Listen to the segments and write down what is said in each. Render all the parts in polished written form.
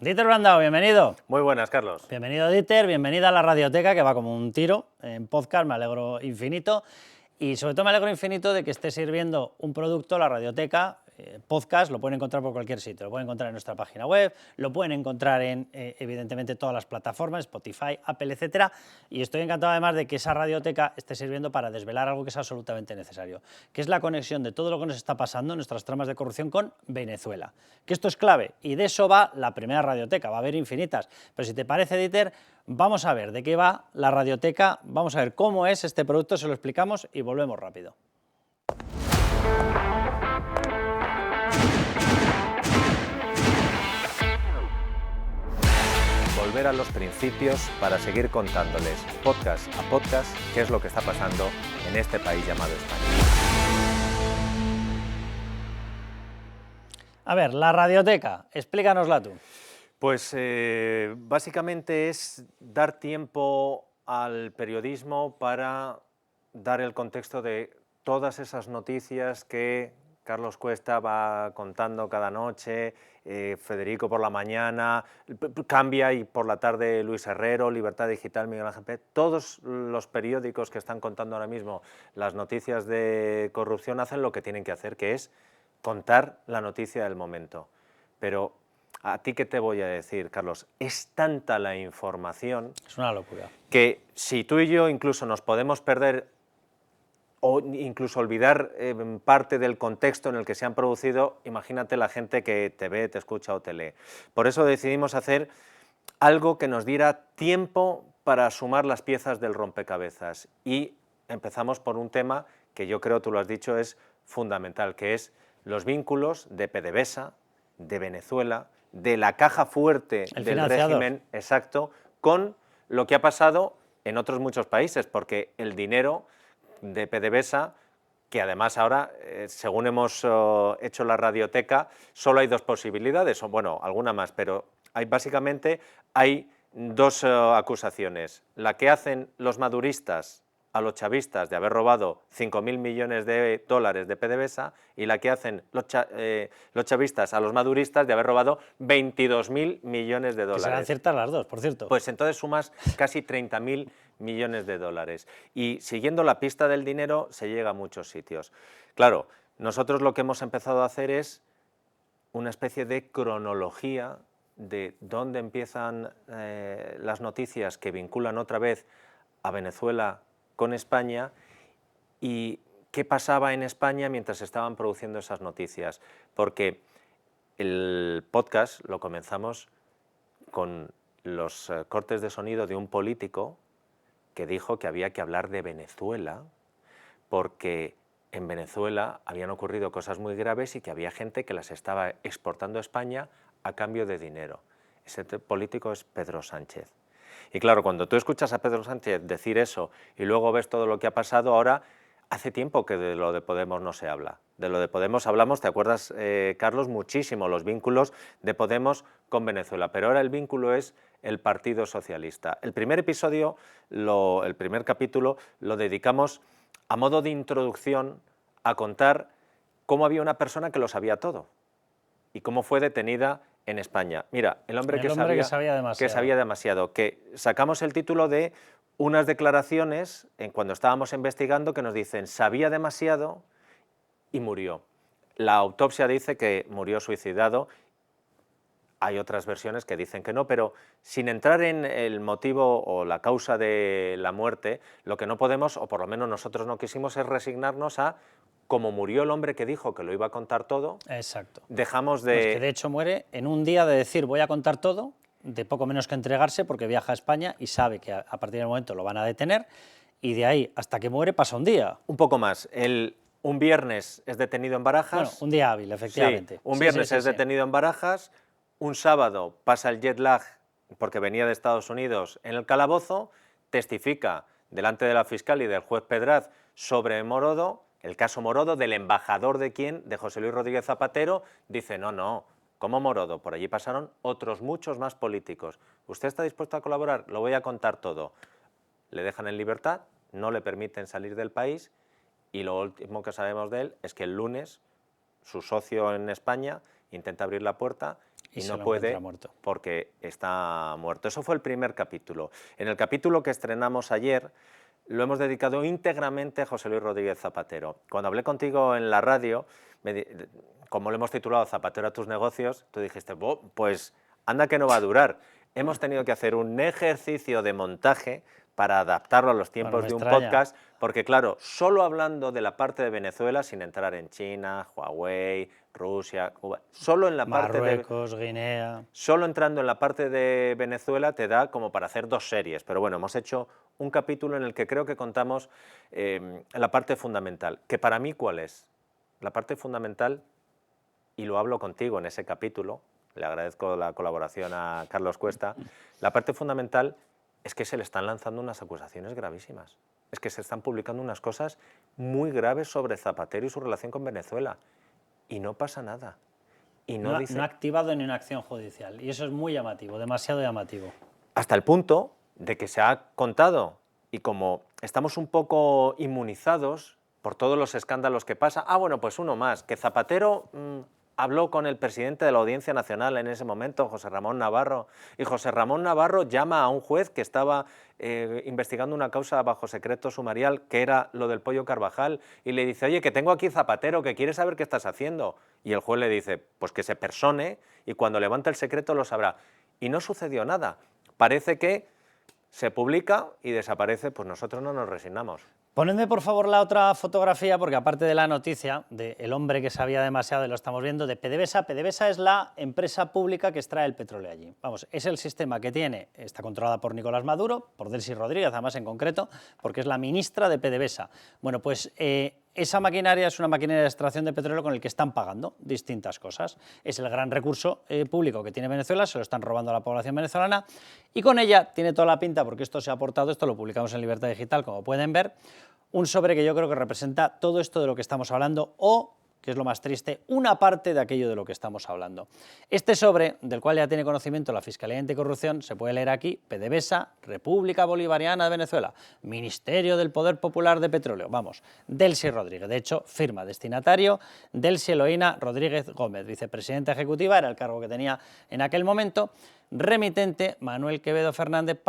Dieter Brandao, bienvenido. Muy buenas, Carlos. Bienvenido, Dieter, bienvenida a la Radioteca, que va como un tiro en podcast, me alegro infinito. Y sobre todo me alegro infinito de que esté sirviendo un producto, la Radioteca, podcast, lo pueden encontrar por cualquier sitio, lo pueden encontrar en nuestra página web, lo pueden encontrar en, evidentemente, todas las plataformas, Spotify, Apple, etcétera. Y estoy encantado además de que esa Radioteca esté sirviendo para desvelar algo que es absolutamente necesario, que es la conexión de todo lo que nos está pasando en nuestras tramas de corrupción con Venezuela. Que esto es clave y de eso va la primera Radioteca, va a haber infinitas. Pero si te parece, Dieter, vamos a ver de qué va la Radioteca, vamos a ver cómo es este producto, se lo explicamos y volvemos rápido. Volver a los principios para seguir contándoles podcast a podcast qué es lo que está pasando en este país llamado España. A ver, la Radioteca, explícanosla tú. Pues básicamente es dar tiempo al periodismo para dar el contexto de todas esas noticias que Carlos Cuesta va contando cada noche, Federico por la mañana, Cambia y por la tarde Luis Herrero, Libertad Digital, Miguel Ángel Pérez, todos los periódicos que están contando ahora mismo las noticias de corrupción hacen lo que tienen que hacer, que es contar la noticia del momento. Pero ¿a ti qué te voy a decir, Carlos? Es tanta la información... Es una locura. Que si tú y yo incluso nos podemos perder o incluso olvidar parte del contexto en el que se han producido, imagínate la gente que te ve, te escucha o te lee. Por eso decidimos hacer algo que nos diera tiempo para sumar las piezas del rompecabezas. Y empezamos por un tema que yo creo, tú lo has dicho, es fundamental, que es los vínculos de PDVSA, de Venezuela, de la caja fuerte del régimen, exacto, con lo que ha pasado en otros muchos países, porque el dinero de PDVSA, que además ahora, según hemos hecho la Radioteca, solo hay dos posibilidades, o bueno, alguna más, pero básicamente hay dos acusaciones. La que hacen los maduristas a los chavistas de haber robado 5.000 millones de dólares de PDVSA y la que hacen los chavistas a los maduristas de haber robado 22.000 millones de dólares. Que serán ciertas las dos, por cierto. Pues entonces sumas casi 30.000 millones de dólares. Y siguiendo la pista del dinero se llega a muchos sitios. Claro, nosotros lo que hemos empezado a hacer es una especie de cronología de dónde empiezan las noticias que vinculan otra vez a Venezuela con España y qué pasaba en España mientras estaban produciendo esas noticias. Porque el podcast lo comenzamos con los cortes de sonido de un político que dijo que había que hablar de Venezuela porque en Venezuela habían ocurrido cosas muy graves y que había gente que las estaba exportando a España a cambio de dinero. Ese político es Pedro Sánchez. Y claro, cuando tú escuchas a Pedro Sánchez decir eso y luego ves todo lo que ha pasado, ahora hace tiempo que de lo de Podemos no se habla. De lo de Podemos hablamos, ¿te acuerdas, Carlos? Muchísimo, los vínculos de Podemos con Venezuela, pero ahora el vínculo es el Partido Socialista. El primer episodio, el primer capítulo, lo dedicamos a modo de introducción a contar cómo había una persona que lo sabía todo y cómo fue detenida en España. Mira, el hombre que sabía demasiado, que sacamos el título de unas declaraciones cuando estábamos investigando que nos dicen sabía demasiado y murió. La autopsia dice que murió suicidado. Hay otras versiones que dicen que no, pero sin entrar en el motivo o la causa de la muerte, lo que no podemos, o por lo menos nosotros no quisimos, es resignarnos a como murió el hombre que dijo que lo iba a contar todo. Exacto. Dejamos de... Pues que de hecho muere en un día de decir voy a contar todo, de poco menos que entregarse porque viaja a España y sabe que a partir del momento lo van a detener y de ahí hasta que muere pasa un día. Un poco más. Un viernes es detenido en Barajas. Bueno, un día hábil, efectivamente. Sí, un viernes es detenido en Barajas, un sábado pasa el jet lag porque venía de Estados Unidos en el calabozo, testifica delante de la fiscal y del juez Pedraz sobre Morodo, el caso Morodo, del embajador de quién, de José Luis Rodríguez Zapatero, dice no, ¿cómo Morodo? Por allí pasaron otros muchos más políticos. ¿Usted está dispuesto a colaborar? Lo voy a contar todo. Le dejan en libertad, no le permiten salir del país y lo último que sabemos de él es que el lunes su socio en España intenta abrir la puerta y se no lo puede encuentra muerto. porque está muerto. Eso fue el primer capítulo. En el capítulo que estrenamos ayer lo hemos dedicado íntegramente a José Luis Rodríguez Zapatero. Cuando hablé contigo en la radio, como lo hemos titulado Zapatero a tus negocios, tú dijiste, pues anda que no va a durar. Hemos tenido que hacer un ejercicio de montaje para adaptarlo a los tiempos de un podcast, porque claro, solo hablando de la parte de Venezuela, sin entrar en China, Huawei, Rusia, Cuba, solo en la parte de Marruecos, Guinea... Solo entrando en la parte de Venezuela te da como para hacer 2 series, pero bueno, hemos hecho un capítulo en el que creo que contamos la parte fundamental, que para mí, ¿cuál es? La parte fundamental, y lo hablo contigo en ese capítulo, le agradezco la colaboración a Carlos Cuesta, la parte fundamental es que se le están lanzando unas acusaciones gravísimas, es que se están publicando unas cosas muy graves sobre Zapatero y su relación con Venezuela, y no pasa nada. Y no ha activado ni una acción judicial, y eso es muy llamativo, demasiado llamativo. Hasta el punto de que se ha contado, y como estamos un poco inmunizados por todos los escándalos que pasa, bueno, pues uno más, que Zapatero habló con el presidente de la Audiencia Nacional en ese momento, José Ramón Navarro, y José Ramón Navarro llama a un juez que estaba investigando una causa bajo secreto sumarial, que era lo del Pollo Carvajal, y le dice, oye, que tengo aquí Zapatero, que quiere saber qué estás haciendo. Y el juez le dice, pues que se persone, y cuando levanta el secreto lo sabrá. Y no sucedió nada. Parece que se publica y desaparece, pues nosotros no nos resignamos. Ponedme por favor la otra fotografía, porque aparte de la noticia del hombre que sabía demasiado, y lo estamos viendo, de PDVSA. PDVSA es la empresa pública que extrae el petróleo allí. Vamos, es el sistema que tiene, está controlada por Nicolás Maduro, por Delcy Rodríguez, además en concreto, porque es la ministra de PDVSA. Bueno, pues esa maquinaria es una maquinaria de extracción de petróleo con el que están pagando distintas cosas. Es el gran recurso público que tiene Venezuela, se lo están robando a la población venezolana, y con ella tiene toda la pinta, porque esto se ha aportado, esto lo publicamos en Libertad Digital, como pueden ver, un sobre que yo creo que representa todo esto de lo que estamos hablando, o, que es lo más triste, una parte de aquello de lo que estamos hablando. Este sobre, del cual ya tiene conocimiento la Fiscalía Anticorrupción, se puede leer aquí: PDVSA, República Bolivariana de Venezuela, Ministerio del Poder Popular de Petróleo, vamos, Delcy Rodríguez. De hecho, firma destinatario Delcy Eloína Rodríguez Gómez, vicepresidenta ejecutiva, era el cargo que tenía en aquel momento. Remitente Manuel Quevedo Fernández,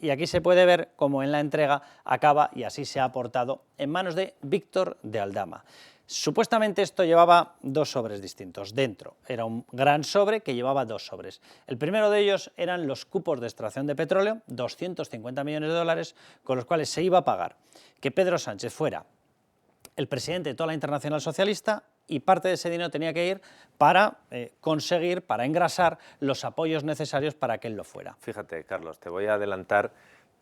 Y aquí se puede ver cómo en la entrega acaba, y así se ha aportado, en manos de Víctor de Aldama. Supuestamente esto llevaba 2 sobres distintos. Dentro era un gran sobre que llevaba 2 sobres. El primero de ellos eran los cupos de extracción de petróleo, 250 millones de dólares, con los cuales se iba a pagar que Pedro Sánchez fuera el presidente de toda la Internacional Socialista, y parte de ese dinero tenía que ir para conseguir, para engrasar los apoyos necesarios para que él lo fuera. Fíjate, Carlos, te voy a adelantar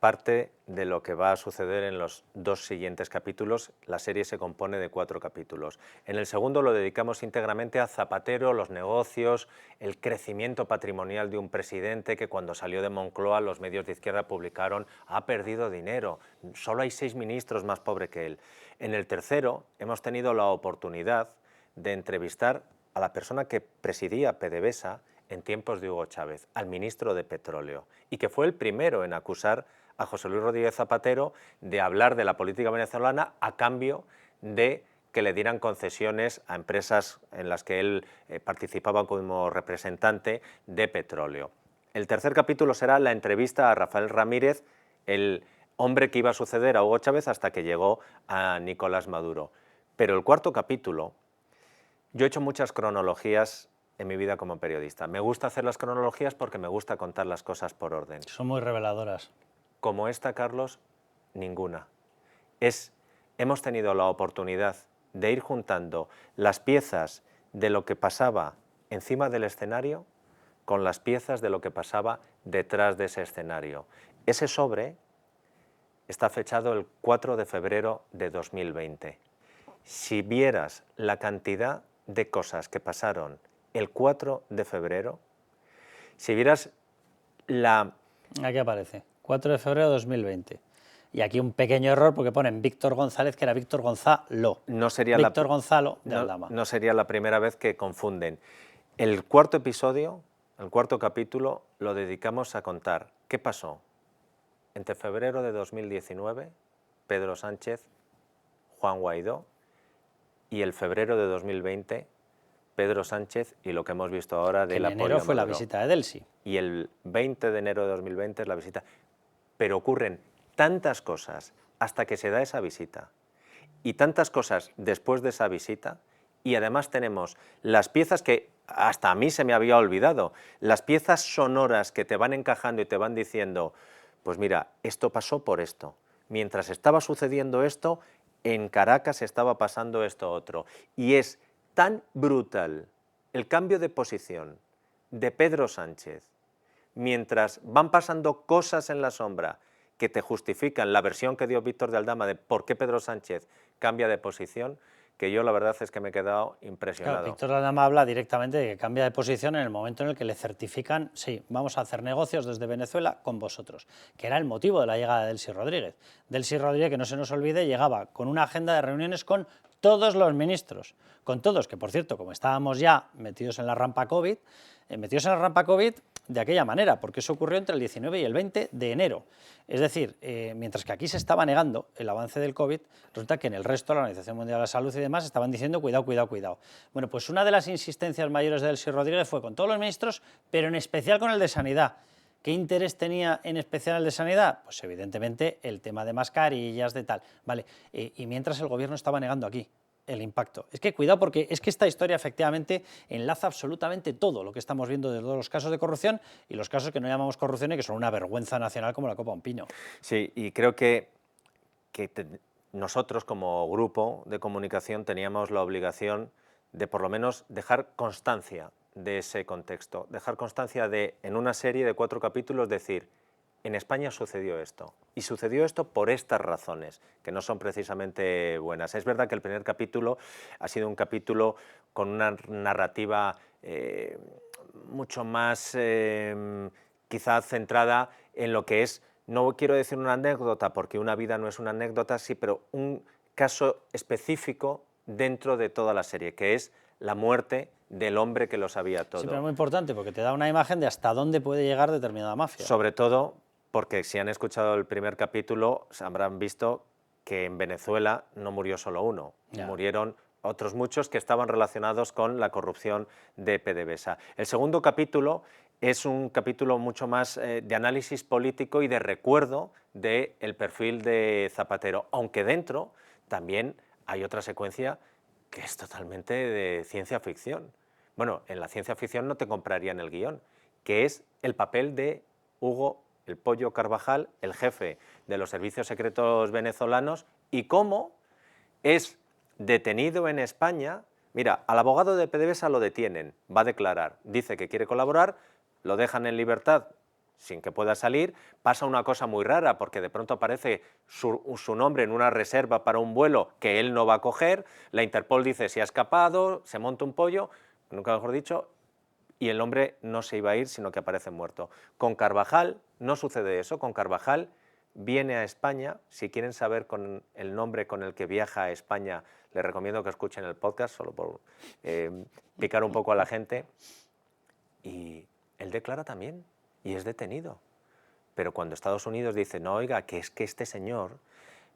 parte de lo que va a suceder en los 2 siguientes capítulos. La serie se compone de 4 capítulos. En el segundo lo dedicamos íntegramente a Zapatero, los negocios, el crecimiento patrimonial de un presidente que cuando salió de Moncloa los medios de izquierda publicaron: ha perdido dinero, solo hay 6 ministros más pobres que él. En el tercero hemos tenido la oportunidad de entrevistar a la persona que presidía PDVSA en tiempos de Hugo Chávez, al ministro de Petróleo, y que fue el primero en acusar a José Luis Rodríguez Zapatero de hablar de la política venezolana a cambio de que le dieran concesiones a empresas en las que él participaba como representante de petróleo. El tercer capítulo será la entrevista a Rafael Ramírez, el hombre que iba a suceder a Hugo Chávez hasta que llegó a Nicolás Maduro. Pero el cuarto capítulo, yo he hecho muchas cronologías en mi vida como periodista. Me gusta hacer las cronologías porque me gusta contar las cosas por orden. Son muy reveladoras. Como esta, Carlos, ninguna. Hemos tenido la oportunidad de ir juntando las piezas de lo que pasaba encima del escenario con las piezas de lo que pasaba detrás de ese escenario. Ese sobre está fechado el 4 de febrero de 2020. Si vieras la cantidad de cosas que pasaron el 4 de febrero, si vieras la... Aquí aparece, 4 de febrero de 2020. Y aquí un pequeño error porque ponen Víctor González, que era Víctor Gonzalo. No sería Víctor Gonzalo de Aldama. No sería la primera vez que confunden. El cuarto episodio, el cuarto capítulo, lo dedicamos a contar qué pasó entre febrero de 2019, Pedro Sánchez, Juan Guaidó, y el febrero de 2020, Pedro Sánchez y lo que hemos visto ahora del En apoyo enero a fue la Maduro. visita de Delsi. Y el 20 de enero de 2020 es la visita. Pero ocurren tantas cosas hasta que se da esa visita y tantas cosas después de esa visita, y además tenemos las piezas que hasta a mí se me había olvidado, las piezas sonoras que te van encajando y te van diciendo, pues mira, esto pasó por esto, mientras estaba sucediendo esto, en Caracas estaba pasando esto otro, y es tan brutal el cambio de posición de Pedro Sánchez, mientras van pasando cosas en la sombra que te justifican la versión que dio Víctor de Aldama de por qué Pedro Sánchez cambia de posición, que yo la verdad es que me he quedado impresionado. Claro, Víctor Aldama habla directamente de que cambia de posición en el momento en el que le certifican, sí, vamos a hacer negocios desde Venezuela con vosotros, que era el motivo de la llegada de Delsi Rodríguez. Delsi Rodríguez, que no se nos olvide, llegaba con una agenda de reuniones con todos los ministros, con todos, que por cierto, como estábamos ya metidos en la rampa COVID, de aquella manera, porque eso ocurrió entre el 19 y el 20 de enero. Es decir, mientras que aquí se estaba negando el avance del COVID, resulta que en el resto, la Organización Mundial de la Salud y demás, estaban diciendo cuidado, cuidado, cuidado. Bueno, pues una de las insistencias mayores de Delsi Rodríguez fue con todos los ministros, pero en especial con el de Sanidad. ¿Qué interés tenía en especial el de Sanidad? Pues evidentemente el tema de mascarillas, de tal. Vale, y mientras el gobierno estaba negando aquí el impacto. Es que cuidado, porque es que esta historia efectivamente enlaza absolutamente todo lo que estamos viendo de todos los casos de corrupción y los casos que no llamamos corrupción y que son una vergüenza nacional como la Copa Un Pino. Sí, y creo que nosotros como grupo de comunicación teníamos la obligación de por lo menos dejar constancia de ese contexto, dejar constancia de, en una serie de 4 capítulos, decir, en España sucedió esto, y sucedió esto por estas razones, que no son precisamente buenas. Es verdad que el primer capítulo ha sido un capítulo con una narrativa mucho más quizá centrada en lo que es, no quiero decir una anécdota, porque una vida no es una anécdota, sí, pero un caso específico dentro de toda la serie, que es la muerte del hombre que lo sabía todo. Sí, pero es muy importante porque te da una imagen de hasta dónde puede llegar determinada mafia. Sobre todo porque si han escuchado el primer capítulo, habrán visto que en Venezuela no murió solo uno, murieron otros muchos que estaban relacionados con la corrupción de PDVSA. El segundo capítulo es un capítulo mucho más de análisis político y de recuerdo del perfil de Zapatero, aunque dentro también hay otra secuencia que es totalmente de ciencia ficción. Bueno, en la ciencia ficción no te comprarían el guión, que es el papel de Hugo el Pollo Carvajal, el jefe de los servicios secretos venezolanos, y cómo es detenido en España. Mira, al abogado de PDVSA lo detienen, va a declarar, dice que quiere colaborar, lo dejan en libertad sin que pueda salir, pasa una cosa muy rara, porque de pronto aparece su nombre en una reserva para un vuelo que él no va a coger, la Interpol dice se ha escapado, se monta un pollo, nunca mejor dicho, y el hombre no se iba a ir, sino que aparece muerto. Con Carvajal no sucede eso, con Carvajal viene a España. Si quieren saber con el nombre con el que viaja a España, les recomiendo que escuchen el podcast, solo por picar un poco a la gente. Y él declara también, y es detenido. Pero cuando Estados Unidos dice, no, oiga, que es que este señor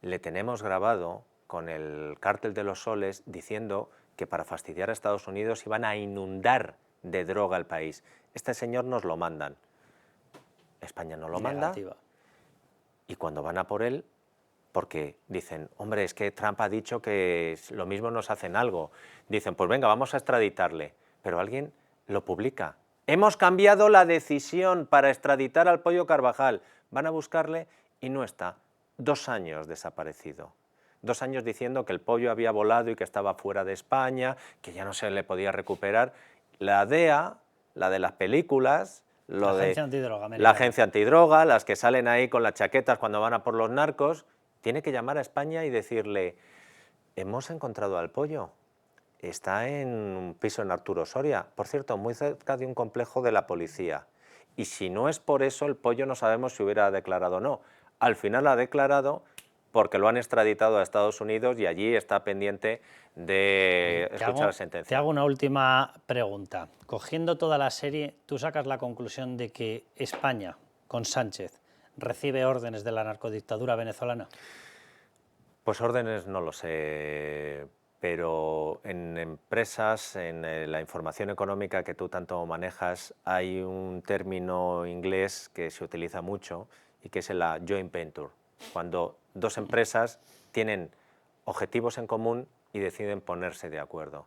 le tenemos grabado con el cártel de los soles diciendo que para fastidiar a Estados Unidos iban a inundar de droga al país. Este señor nos lo mandan. España no lo manda. Y cuando van a por él, porque dicen, hombre, es que Trump ha dicho que lo mismo nos hacen algo. Dicen, pues venga, vamos a extraditarle. Pero alguien lo publica. Hemos cambiado la decisión para extraditar al Pollo Carvajal. Van a buscarle y no está. 2 años desaparecido. 2 años diciendo que el pollo había volado y que estaba fuera de España, que ya no se le podía recuperar. La DEA, la de las películas, la agencia antidroga, la agencia antidroga, las que salen ahí con las chaquetas cuando van a por los narcos, tiene que llamar a España y decirle, hemos encontrado al pollo, está en un piso en Arturo Soria, por cierto, muy cerca de un complejo de la policía, y si no es por eso, el pollo no sabemos si hubiera declarado o no. Al final ha declarado porque lo han extraditado a Estados Unidos y allí está pendiente de escuchar la sentencia. Te hago una última pregunta. Cogiendo toda la serie, ¿tú sacas la conclusión de que España, con Sánchez, recibe órdenes de la narcodictadura venezolana? Pues órdenes no lo sé, pero empresas, en la información económica que tú tanto manejas, hay un término inglés que se utiliza mucho y que es la joint venture, cuando dos empresas tienen objetivos en común y deciden ponerse de acuerdo.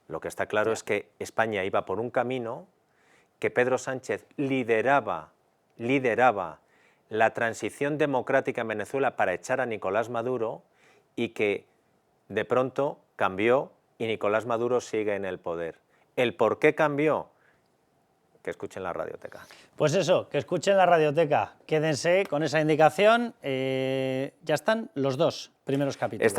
Lo que está claro es que España iba por un camino, que Pedro Sánchez lideraba la transición democrática en Venezuela para echar a Nicolás Maduro y que de pronto cambió y Nicolás Maduro sigue en el poder. ¿El por qué cambió? Que escuchen la radioteca. Pues eso, que escuchen la radioteca. Quédense con esa indicación. Ya están los 2 primeros capítulos.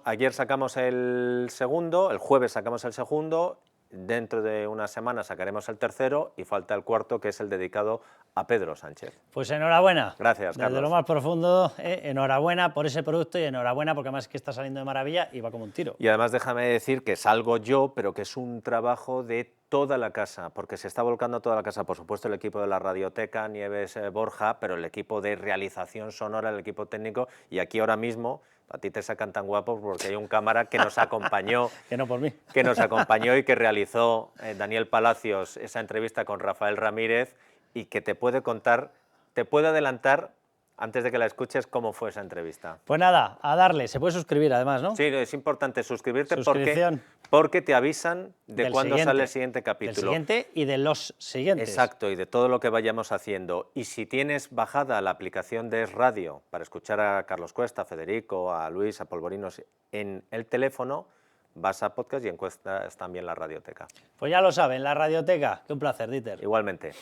Ayer sacamos el segundo, el jueves sacamos el segundo, dentro de una semana sacaremos el tercero y falta el cuarto, que es el dedicado a Pedro Sánchez. Pues enhorabuena. Gracias, Carlos. Desde lo más profundo, enhorabuena por ese producto y enhorabuena porque además es que está saliendo de maravilla y va como un tiro. Y además déjame decir que salgo yo, pero que es un trabajo de toda la casa, porque se está volcando toda la casa, por supuesto el equipo de la radioteca, Nieves, Borja, pero el equipo de realización sonora, el equipo técnico, y aquí ahora mismo a ti te sacan tan guapos porque hay un cámara que nos acompañó, que no por mí, que nos acompañó y que realizó Daniel Palacios esa entrevista con Rafael Ramírez y que te puede contar, te puede adelantar antes de que la escuches cómo fue esa entrevista. Pues nada, a darle, se puede suscribir además, ¿no? Sí, es importante suscribirte porque te avisan de cuándo sale el siguiente capítulo. Del siguiente y de los siguientes. Exacto, y de todo lo que vayamos haciendo. Y si tienes bajada la aplicación de Es Radio para escuchar a Carlos Cuesta, a Federico, a Luis, a Polvorinos en el teléfono, vas a podcast y encuentras también la radioteca. Pues ya lo saben, la radioteca. Qué un placer, Dieter. Igualmente.